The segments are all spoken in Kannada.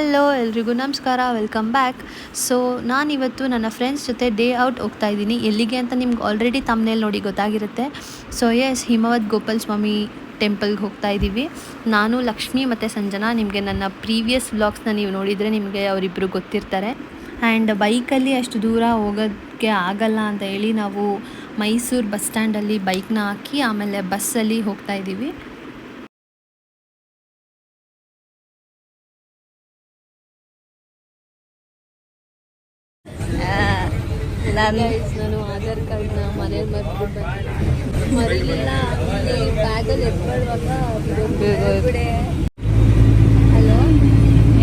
ಹಲೋ ಎಲ್ರಿಗೂ ನಮಸ್ಕಾರ, ವೆಲ್ಕಮ್ ಬ್ಯಾಕ್. ಸೊ ನಾನಿವತ್ತು ನನ್ನ ಫ್ರೆಂಡ್ಸ್ ಜೊತೆ ಡೇ ಔಟ್ ಹೋಗ್ತಾ ಇದ್ದೀನಿ. ಎಲ್ಲಿಗೆ ಅಂತ ನಿಮ್ಗೆ ಆಲ್ರೆಡಿ ತಮ್ಮನೇಲಿ ನೋಡಿ ಗೊತ್ತಾಗಿರುತ್ತೆ. ಸೊ ಎಸ್, ಹಿಮವದ್ ಗೋಪಾಲ ಸ್ವಾಮಿ ಟೆಂಪಲ್ಗೆ ಹೋಗ್ತಾ ಇದ್ದೀವಿ. ನಾನು ಲಕ್ಷ್ಮಿ ಮತ್ತು ಸಂಜನಾ. ನಿಮಗೆ ನನ್ನ ಪ್ರೀವಿಯಸ್ ವ್ಲಾಗ್ಸ್ನ ನೀವು ನೋಡಿದರೆ ನಿಮಗೆ ಅವರಿಬ್ಬರು ಗೊತ್ತಿರ್ತಾರೆ. ಆ್ಯಂಡ್ ಬೈಕಲ್ಲಿ ಅಷ್ಟು ದೂರ ಹೋಗೋಕ್ಕೆ ಆಗಲ್ಲ ಅಂತ ಹೇಳಿ ನಾವು ಮೈಸೂರು ಬಸ್ ಸ್ಟ್ಯಾಂಡಲ್ಲಿ ಬೈಕ್ನ ಹಾಕಿ ಆಮೇಲೆ ಬಸ್ಸಲ್ಲಿ ಹೋಗ್ತಾ ಇದ್ದೀವಿ. ನಾನು ಆಧಾರ್ ಕಾರ್ಡ್ನ ಮನೇಲಿ ಮರ್ಬಿಟ್ಟು ಮರಿಲಿಲ್ಲ. ಬ್ಯಾಗಲ್ಲಿ ಎತ್ಕೊಳ್ಳುವಾಗ ಹಲೋ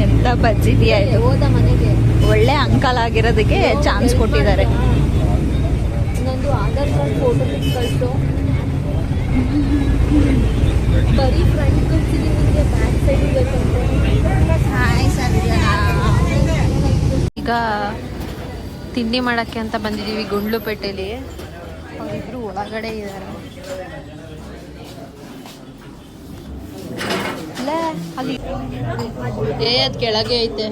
ಎಂತ ಬಜ್ಜಿದೆಯಾ ಇದು. ಹೋದ ಮನೆಗೆ ಒಳ್ಳೆ ಅಂಕಲ್ ಆಗಿರೋದಕ್ಕೆ ಚಾನ್ಸ್ ಕೊಟ್ಟಿದ್ದಾರೆ. ನಂದು ಆಧಾರ್ ಕಾರ್ಡ್ ಫೋಟೋ ಬಿಟ್ಟು ಕಳಿಸು. ಬರೀ ಫ್ರಂಟ್ ಕಳಿಸಿದ್ದೀನಿ, ನಿಮಗೆ ಬ್ಯಾಕ್ ಸೈಡ್ ಬೇಕಂತ. ಹಾಯ್ ಸಂಜನಾ. ಈಗ ತಿಂಡಿ ಮಾಡೋಕ್ಕೆ ಅಂತ ಬಂದಿದ್ದೀವಿ ಗುಂಡ್ಲುಪೇಟೆಯಲ್ಲಿ. ಅವರಿಬ್ಬರು ಒಳಗಡೆ ಇದ್ದಾರೆ. ಅಲ್ಲಿ ಅದು ಕೆಳಗೆ ಐತೆ.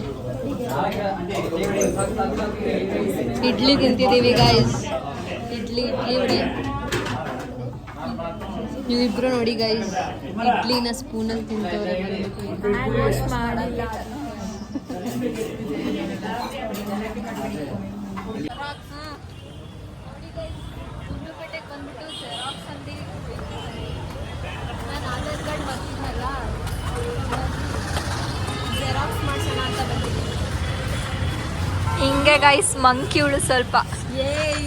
ಇಡ್ಲಿ ತಿಂತಿದ್ದೀವಿ ಗೈಸ್. ಇಡ್ಲಿ ಹೊಡಿ. ನೀವಿಬ್ರು ನೋಡಿ ಗೈಸ್, ಇಡ್ಲಿನ ಸ್ಪೂನಲ್ಲಿ ತಿಂತವ್ರೆ. ಮಾಡಿಲ್ಲ. ಗುಂಡ್ಲುಪೇಟೆಗೆ ಬಂದ್ಬಿಟ್ಟು ಜೆರಾಕ್ಸ್ ಅಂಗಡಿ. ನಾನು ಆಧಾರ್ ಕಾರ್ಡ್ ಬರ್ತಿದ್ನಲ್ಲ, ಜೆರಾಕ್ಸ್ ಮಾಡ್ಸೋಣ ಅಂತ ಬಂದಿದ್ದೀನಿ. ಹಿಂಗೆ ಗೈಸ್ ಮಂಕಿ ಇವಳು ಸ್ವಲ್ಪ.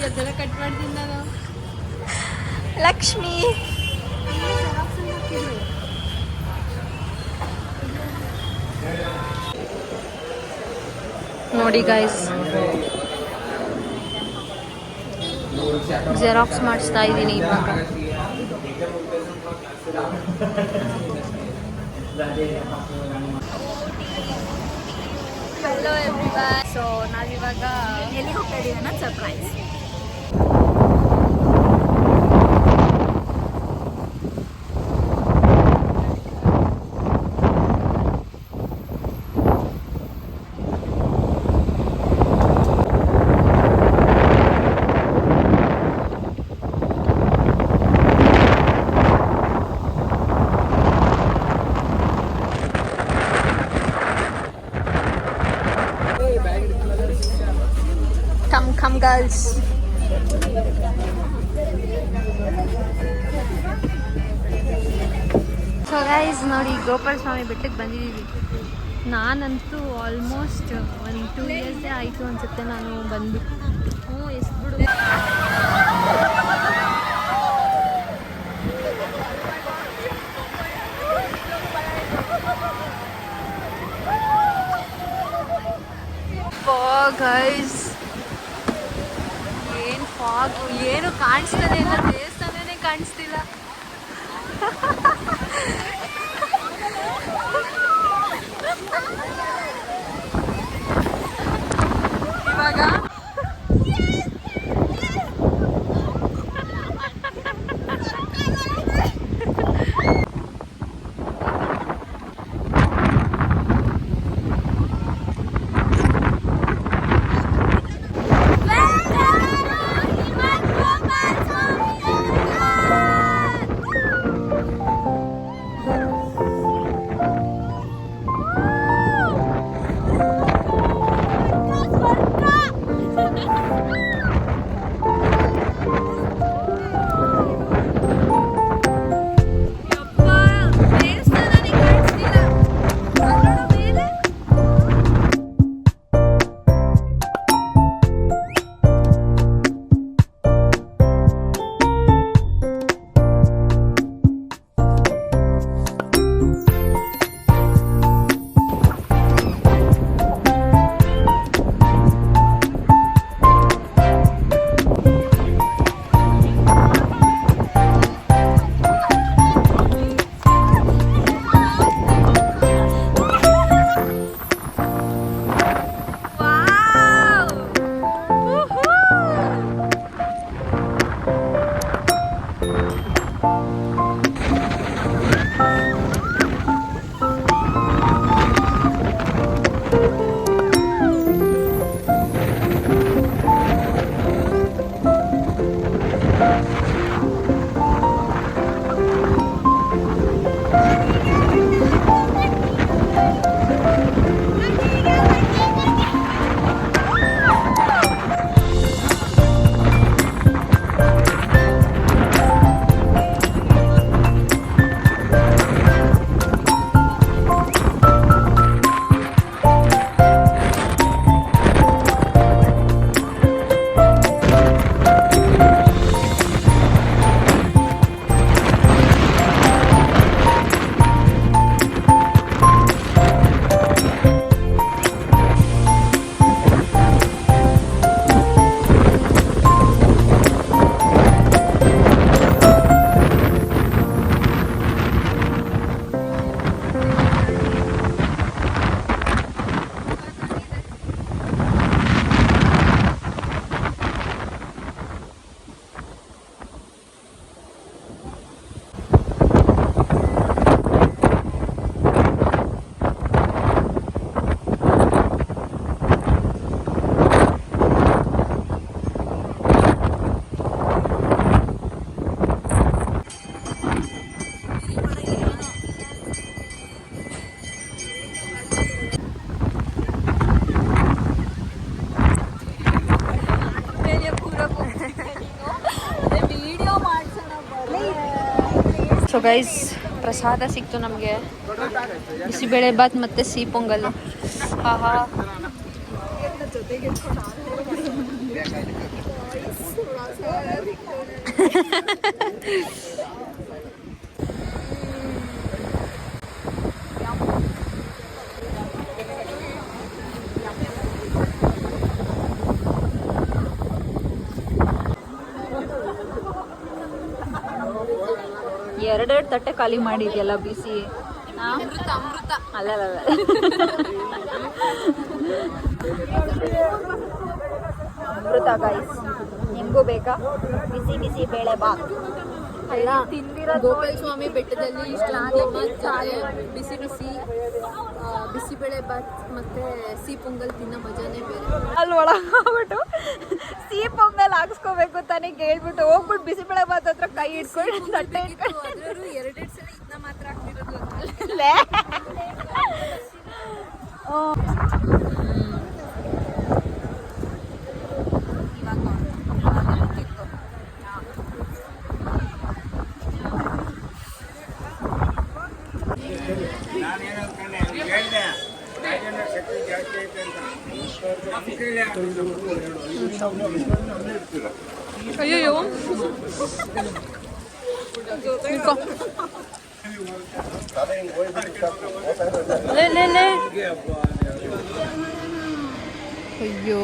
ಅದೆಲ್ಲ ಕಟ್ ಮಾಡ್ತೀನಿ ನಾನು. ಲಕ್ಷ್ಮಿ ನೋಡಿ ಗೈಸ್, ಜೆರಾಕ್ಸ್ ಮಾಡಿಸ್ತಾ ಇದ್ದೀನಿ ಇವಾಗ. Hello everyone. ಸೊ ನಾವಿವಾಗ ಎಲ್ಲಿ ಹೋಗ್ತಾ ಇದ್ದೀವಿ ಅನ್ನೋದು surprise. Come girls. So guys ನೋಡಿ, ಗೋಪಾಲ ಸ್ವಾಮಿ ಬೆಟ್ಟಕ್ಕೆ ಬಂದಿದ್ದೀವಿ. ನಾನಂತೂ ಆಲ್ಮೋಸ್ಟ್ 1-2 ಇಯರ್ಸೇ ಆಯಿತು ಅನಿಸುತ್ತೆ ನಾನು ಬಂದು. ಎಷ್ಟು ಬಿಡು. ಗೈಸ್ ಏನು ಫಾಗು, ಏನು ಕಾಣಿಸ್ತಾನೆ ಇಲ್ಲ, ದೇವಸ್ಥಾನನೇ ಕಾಣಿಸ್ತಿಲ್ಲ. ಇವಾಗ ಸೊ ಗೈಸ್ ಪ್ರಸಾದ ಸಿಕ್ತು ನಮಗೆ, ಬಿಸಿಬೇಳೆ ಬಾತ್ ಮತ್ತು ಸಿಹಿ ಪೊಂಗಲ್. ಆಹಾ, ಎರಡೆರಡು ತಟ್ಟೆ ಖಾಲಿ ಮಾಡಿದ್ಯಲ್ಲ ಬಿಸಿ. ಅಮೃತ ಅಮೃತ. ಅಲ್ಲ ಅಮೃತ ಗೈಸ್, ನಿಮಗೂ ಬೇಕಾ ಬಿಸಿ ಬಿಸಿ ಬೇಳೆ ಬಾತ್? ಅಲ್ಲ, ಗೋಪಾಲ ಸ್ವಾಮಿ ಬೆಟ್ಟದಲ್ಲಿ ಇಷ್ಟೊಂದು ಬಿಸಿ ಬಿಸಿ ಬಿಸಿಬೇಳೆ ಬಾತ್ ಮತ್ತೆ ಸಿಹಿ ಪೊಂಗಲ್ ತಿನ್ನೋ ಮಜಾನೇ ಬೇರೆ. ಅಲ್ಲಿ ಒಳಗೋಗ್ಬಿಟ್ಟು ಸಿಹಿ ಪೊಂಗಲ್ ಹಾಕ್ಸ್ಕೋಬೇಕು ತಾನೇ ಕೇಳ್ಬಿಟ್ಟು ಹೋಗ್ಬಿಟ್ಟು ಬಿಸಿಬೇಳೆ ಬಾತ್ ಹತ್ರ ಕೈ ಇಟ್ಕೊಂಡು ತಟ್ಟೆ ಅದ್ರೂ ಎರಡೆರಡು ಸಲ ಇದನ್ನ ಮಾತ್ರ ಹಾಕ್ತಿರೋದು. ಅಯ್ಯೋ ಅಯ್ಯೋ,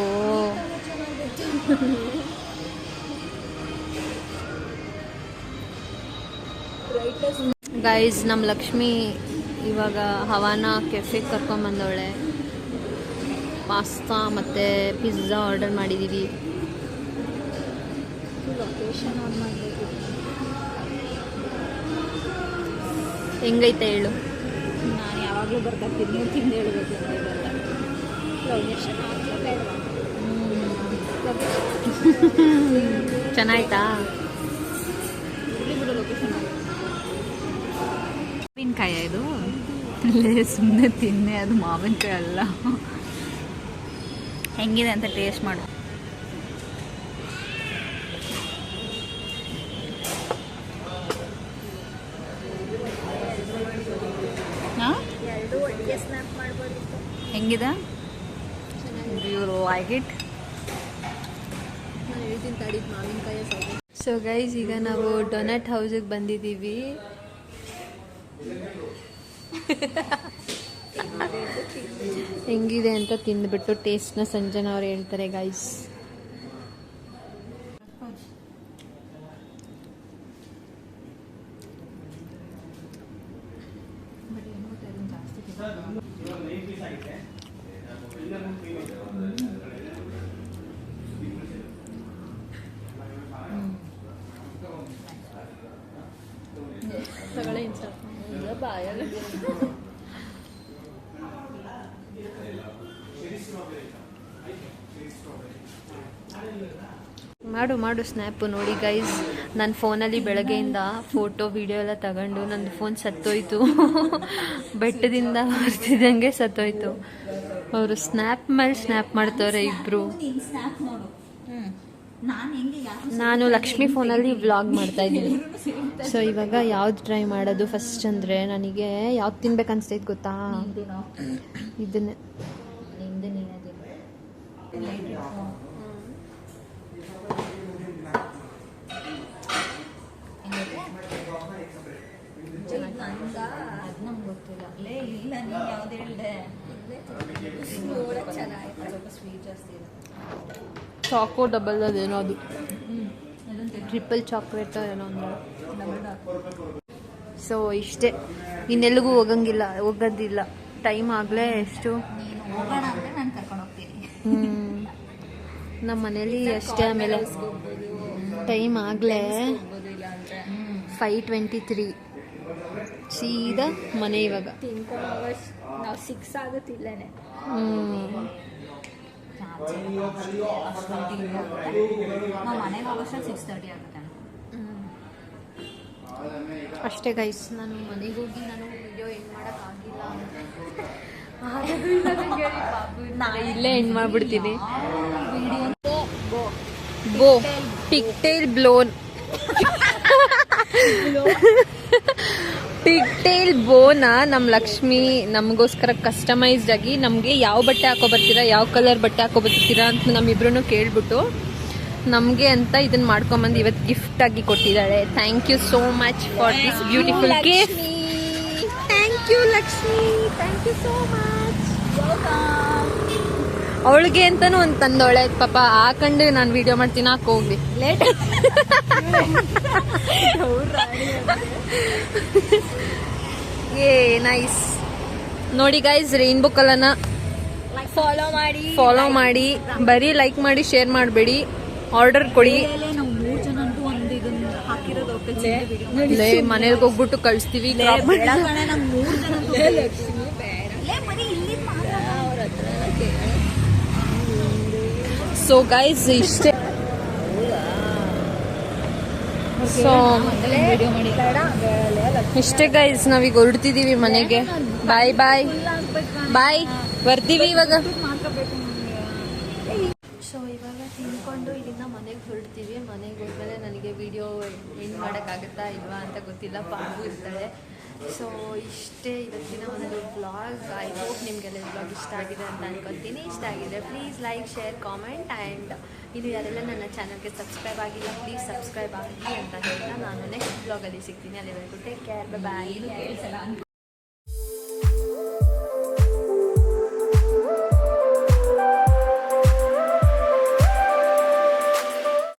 ಗೈಸ್ ನಮ್ಮ ಲಕ್ಷ್ಮಿ ಇವಾಗ ಹವಾನ ಕೆಫೆಗೆ ಕರ್ಕೊಂಬಂದವಳೆ. ಪಾಸ್ತಾ ಮತ್ತು ಪಿಜ್ಜಾ ಆರ್ಡರ್ ಮಾಡಿದ್ದೀವಿ. ಲೊಕೇಶನ್ ಆನ್ ಮಾಡಬೇಕು. ಹೆಂಗೈತೆ ಹೇಳು? ನಾನು ಯಾವಾಗಲೂ ಬರ್ತಾಯಿರ್ತೀನಿ, ನೀವು ತಿಂದು ಹೇಳಬೇಕು ಅಂತ ಇದೆಲ್ಲ. ಲೊಕೇಶನ್ ಹಾಕಲೇಬೇಡವಾ? ಚೆನ್ನಾಯ್ತಾ? ಬಿಡು ಲೊಕೇಶನ್. ಮಾವಿನಕಾಯ ಇದು ಸುಮ್ಮನೆ ತಿನ್ನೆ, ಅದು ಮಾವಿನಕಾಯಿ ಅಲ್ಲ. ಹೆಂಗಿದೆ ಅಂತ ಟೇಸ್ಟ್ ಮಾಡು. ಎರಡು ಒಟ್ಟಿಗೆ ಸ್ನ್ಯಾಪ್ ಮಾಡ್ಬೋದು. ಹೆಂಗಿದೆ? You like it? ನಾನು ಹೇಳ್ತೀನಿ ತಡಿದ್ ಮಾವಿನಕಾಯಿ ಸಾಕು. ಸೊ ಗೈಸ್, ಈಗ ನಾವು ಡೊನಟ್ ಹೌಸಿಗೆ ಬಂದಿದ್ದೀವಿ. ಹೆಂಗಿದೆ ಅಂತ ತಿಂದ್ಬಿಟ್ಟು ಟೇಸ್ಟ್ನ ಸಂಜನಾ ಅವ್ರು ಹೇಳ್ತಾರೆ ಗೈಸ್. ಮಾಡು ಮಾಡು ಸ್ನ್ಯಾಪು. ನೋಡಿ ಗೈಸ್, ನನ್ನ ಫೋನಲ್ಲಿ ಬೆಳಗ್ಗೆಯಿಂದ ಫೋಟೋ ವಿಡಿಯೋ ಎಲ್ಲ ತಗೊಂಡು ನನ್ನ ಫೋನ್ ಸತ್ತೋಯ್ತು. ಬೆಟ್ಟದಿಂದ ಬರ್ತಿದ್ದಂಗೆ ಸತ್ತೋಯ್ತು. ಅವರು ಸ್ನ್ಯಾಪ್ ಮೇಲೆ ಸ್ನ್ಯಾಪ್ ಮಾಡ್ತವ್ರೆ ಇಬ್ಬರು. ನಾನು ಲಕ್ಷ್ಮಿ ಫೋನಲ್ಲಿ ವ್ಲಾಗ್ ಮಾಡ್ತಾ ಇದ್ದೀನಿ. ಸೊ ಇವಾಗ ಯಾವ್ದು ಟ್ರೈ ಮಾಡೋದು ಫಸ್ಟ್ ಅಂದರೆ, ನನಗೆ ಯಾವ್ದು ತಿನ್ಬೇಕು ಅನಿಸ್ತೈತೆ ಗೊತ್ತಾ? ಇದನ್ನೇ. ಚಾಕೋ ಡಬಲ್ ಅದೇನೋ ಅದು, ಟ್ರಿಪಲ್ ಚಾಕ್ಲೇಟ್ ಏನೋ ಅಂದ್ರೆ. ಸೊ ಇಷ್ಟೇ, ಇನ್ನೆಲ್ಲಿಗೂ ಹೋಗೋದಿಲ್ಲ. ಟೈಮ್ ಆಗಲೇ ಎಷ್ಟು ನಮ್ಮ ಮನೇಲಿ ಅಷ್ಟೇ. ಆಮೇಲೆ ಟೈಮ್ ಆಗಲೇ 5:23 ಸೀದಾ ಮನೆ ಇವಾಗ. ನಾವು 6 ಆಗುತ್ತಿಲ್ಲನೆ. ನಾವು ಮನೆಗೆ ಹೋಗೋಷ್ಟು 6:30 ಆಗುತ್ತೆ. ಅಷ್ಟೇ ಗೈಸ್, ನಾನು ಮನೆಗೆ ಹೋಗಿ ನಾನು ವಿಡಿಯೋ ಎಂಡ್ ಮಾಡೋಕ್ಕಾಗಿಲ್ಲ. ಇಲ್ಲೇ ಎಂಡ್ ಮಾಡಿಬಿಡ್ತೀನಿ. ಬೋ ಪಿಕ್ಟೇಲ್ ಬ್ಲೋನ್ ಪಿಗ್ಟೇಲ್ ಬೋನ ನಮ್ಮ ಲಕ್ಷ್ಮಿ ನಮಗೋಸ್ಕರ ಕಸ್ಟಮೈಸ್ಡ್ ಆಗಿ ನಮಗೆ ಯಾವ ಬಟ್ಟೆ ಹಾಕೋ ಬರ್ತೀರಾ, ಯಾವ ಕಲರ್ ಬಟ್ಟೆ ಹಾಕೋ ಬರ್ತೀರಾ ಅಂತ ನಮ್ಮಿಬ್ರು ಕೇಳ್ಬಿಟ್ಟು ನಮಗೆ ಅಂತ ಇದನ್ನ ಮಾಡ್ಕೊಂಬಂದು ಇವತ್ತು ಗಿಫ್ಟ್ ಆಗಿ ಕೊಟ್ಟಿದ್ದಾಳೆ. Thank you so much for this beautiful gift. Thank you Lakshmi, thank you so much. ಅವಳಿಗೆ ಅಂತಾನು ಒಂದು ತಂದೋಳೆ ಪಾಪ, ಹಾಕೊಂಡು ನಾನು ವಿಡಿಯೋ ಮಾಡ್ತೀನಿ, ಹಾಕೋಗ್ಲಿ ಲೇಟ್. ಏ ನೈಸ್ ನೋಡಿ ಗೈಸ್, ರೈನ್ಬೋ ಕಲರ್ನ ಫಾಲೋ ಮಾಡಿ, ಬರೀ ಲೈಕ್ ಮಾಡಿ, ಶೇರ್ ಮಾಡಬೇಡಿ, ಆರ್ಡರ್ ಕೊಡಿ. ಮನೇಲಿ ಹೋಗ್ಬಿಟ್ಟು ಕಳಿಸ್ತೀವಿ. ಸೊ ಗೈಸ್ ಇಷ್ಟೇ ಗೈಸ್, ನಾವೀಗ ಹೊರಡ್ತಿದೀವಿ ಮನೆಗೆ. ಬಾಯ್ ಬಾಯ್ ಬಾಯ್, ಬರ್ತೀವಿ ಇವಾಗ. ಸೊ ಇವಾಗ ತಿನ್ಕೊಂಡು ಇಲ್ಲಿಂದ ಮನೆಗೆ ಹೊರಡ್ತೀವಿ. ಮನೆಗೆ ಹೋದ್ಮೇಲೆ ನನಗೆ ವಿಡಿಯೋ ಎಂಡ್ ಮಾಡೋಕ್ಕಾಗುತ್ತಾ ಇಲ್ವಾ ಅಂತ ಗೊತ್ತಿಲ್ಲ, ಪಾಪು ಇರ್ತಾಳೆ. ಸೊ ಇಷ್ಟೇ ಇವತ್ತಿನ ಒಂದು ಬ್ಲಾಗ್. ಐ ಹೋಪ್ ನಿಮಗೆಲ್ಲ ಬ್ಲಾಗ್ ಇಷ್ಟ ಆಗಿದೆ ಅಂತ ಅನ್ಕೊತೀನಿ. ಇಷ್ಟ ಆಗಿದೆ please like, share, comment. And ಇದು ಯಾರೆಲ್ಲ ನನ್ನ ಚಾನಲ್ಗೆ ಸಬ್ಸ್ಕ್ರೈಬ್ ಆಗಿಲ್ಲ ಪ್ಲೀಸ್ ಸಬ್ಸ್ಕ್ರೈಬ್ ಆಗಿ ಅಂತ ಹೇಳ್ತಾ ನಾನು ನೆಕ್ಸ್ಟ್ ಬ್ಲಾಗಲ್ಲಿ ಸಿಗ್ತೀನಿ. ಅಲ್ಲಿವರೆಗೂ ಟೇಕ್ ಕೇರ್, ಬಾಯ್.